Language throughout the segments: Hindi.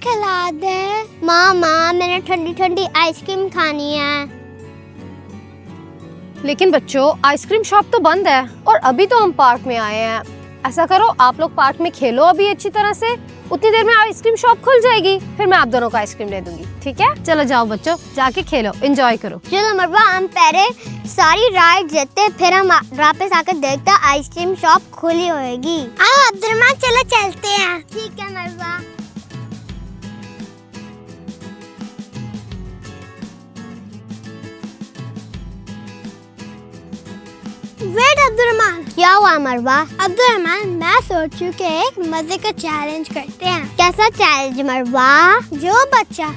खिला दे। मामा मैंने ठंडी ठंडी आइसक्रीम खानी है। लेकिन बच्चों आइसक्रीम शॉप तो बंद है और अभी तो हम पार्क में आए हैं। ऐसा करो आप लोग पार्क में खेलो अभी अच्छी तरह से, उतनी देर में आइसक्रीम शॉप खुल जाएगी, फिर मैं आप दोनों को आइसक्रीम दे दूंगी। ठीक है चलो जाओ बच्चों, जाके खेलो, एंजॉय करो। चलो मरवा हम पहले सारी राइड लेते, फिर हम वापस आकर देखते आइसक्रीम शॉप खुली होगी। आओ अब्दुर्रहमान चलो चलते हैं। ठीक है मरवा। वेट अब्दुर्रहमान। क्या हुआ मरवा? अब्दुर्रहमान मैं सोचूं कि एक मजे का चैलेंज करते हैं। कैसा चैलेंज मरवा? जो बच्चा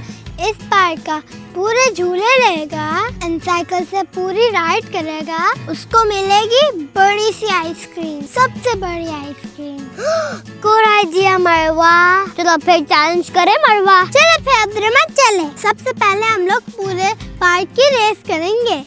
इस पार्क का पूरे झूले लेगा, साइकिल से पूरी राइड करेगा, उसको मिलेगी बड़ी सी आइसक्रीम, सबसे बड़ी आइसक्रीम। गुड आइडिया मरवा। चलो फिर चैलेंज करें मरवा। चलो फिर अब्दुर्रहमान चले। सबसे पहले हम लोग पूरे पार्क की रेस करेंगे।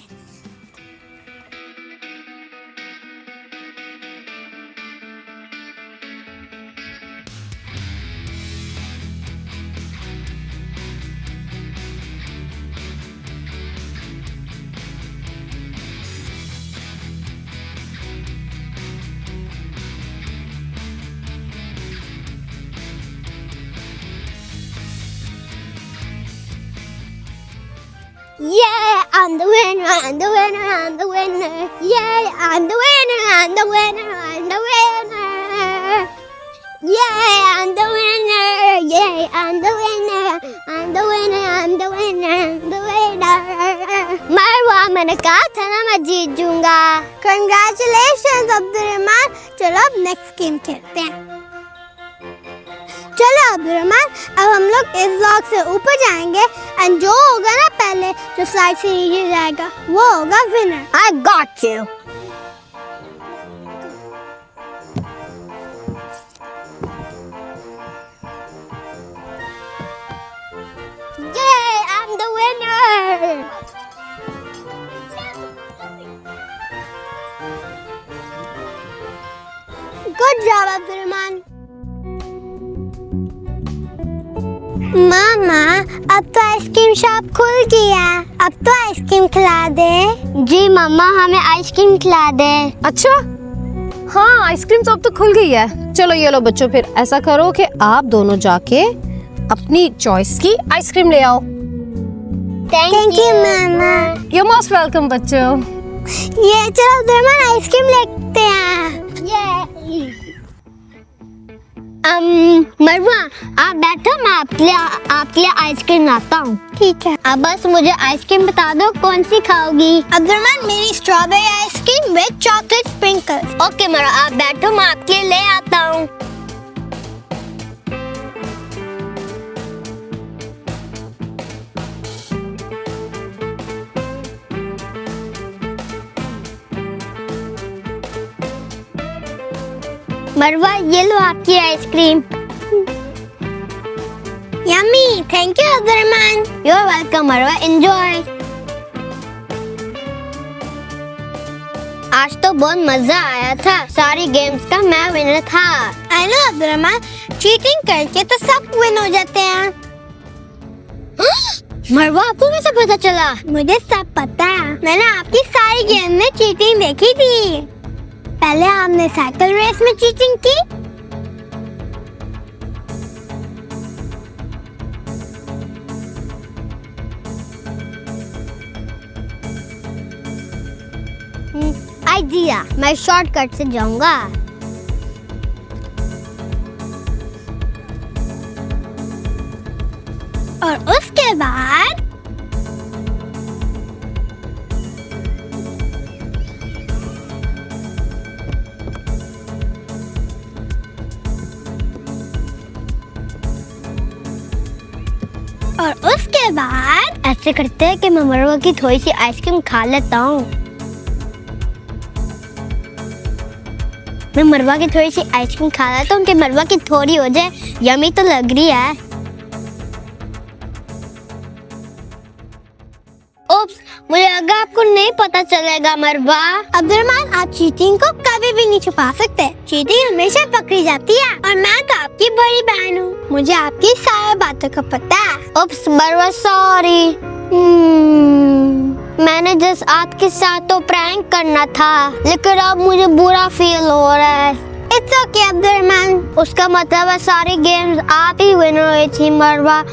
Yeah, I'm the winner, I'm the winner, I'm the winner. Yeah, I'm the winner, I'm the winner, I'm the winner. Yeah, I'm the winner. Yeah, I'm the winner, I'm the winner, I'm the winner, I'm the winner. मरवा मैंने कहा था ना मैं जीत जाऊंगा। Congratulations Abdurrahman. चलो अब नेक्स्ट गेम खेलते हैं। चलो अब्दुर्रहमान अब हम लोग इस ब्लॉक से ऊपर जाएंगे एंड जो होगा ना पहले जो स्लाइड से नीचे जाएगा वो होगा winner. I got you. Yay, I'm the winner. Good job Abdurrahman. मामा अब तो आइसक्रीम शॉप खुल गया, अब तो आइसक्रीम खिला दे। जी मामा हमें आइसक्रीम खिला दे। अच्छा हाँ आइसक्रीम तो अब तो खुल गई है। चलो ये लो बच्चों, फिर ऐसा करो कि आप दोनों जाके अपनी चॉइस की आइसक्रीम ले आओ। Thank you mama. You most welcome बच्चों। ये चलो अब्दुर्रहमान आइसक्रीम लेते हैं। ये मरवा आप बैठो, मैं आपके लिए आइसक्रीम लाता हूँ। ठीक है। अब बस मुझे आइसक्रीम बता दो कौन सी खाओगी। अब्दुर्रहमान मेरी strawberry ice cream with chocolate sprinkles. Okay मरवा आप बैठो, मैं आपके लिए ले आता हूँ। मरवा ये लो आपकी ice cream. Yummy, thank you Abdurrahman. You are welcome Marwa, enjoy. आज तो बहुत मजा आया था, सारी गेम्स का मैं विनर था। आई नो अब्दुर्रहमान, चीटिंग करके तो सब विन हो जाते हैं। मरवा आपको कैसे पता चला? मुझे सब पता है, मैंने आपकी सारी गेम में चीटिंग देखी थी। पहले आपने साइकिल रेस में चीटिंग की, आइडिया, मैं शॉर्टकट से जाऊंगा। और उसके बाद ऐसे करते हैं कि मैं मरवा की थोड़ी सी आइसक्रीम खा लेता हूँ। मैं मरवा की थोड़ी सी आइसक्रीम खा लेता हूँ कि मरवा की थोड़ी हो जाए। यम्मी तो लग रही है। ओप्स, मुझे लगा आपको नहीं पता चलेगा मरवा। अब्दुर्रहमान, आप चीटिंग को कभी भी नहीं छुपा सकते। चीटिंग हमेशा पकड़ी जाती है और मैं तो आपकी बड़ी बहन हूँ, मुझे आपकी सारी बातों का पता है। उप्स मरवा, सॉरी। मैंने जस्ट आपके साथ तो प्रैंक करना था, लेकिन अब मुझे बुरा फील हो रहा है। इट्स ओके अब्दुर्रहमान, उसका मतलब है सारी गेम्स आप ही विनर हुई थी मरवा।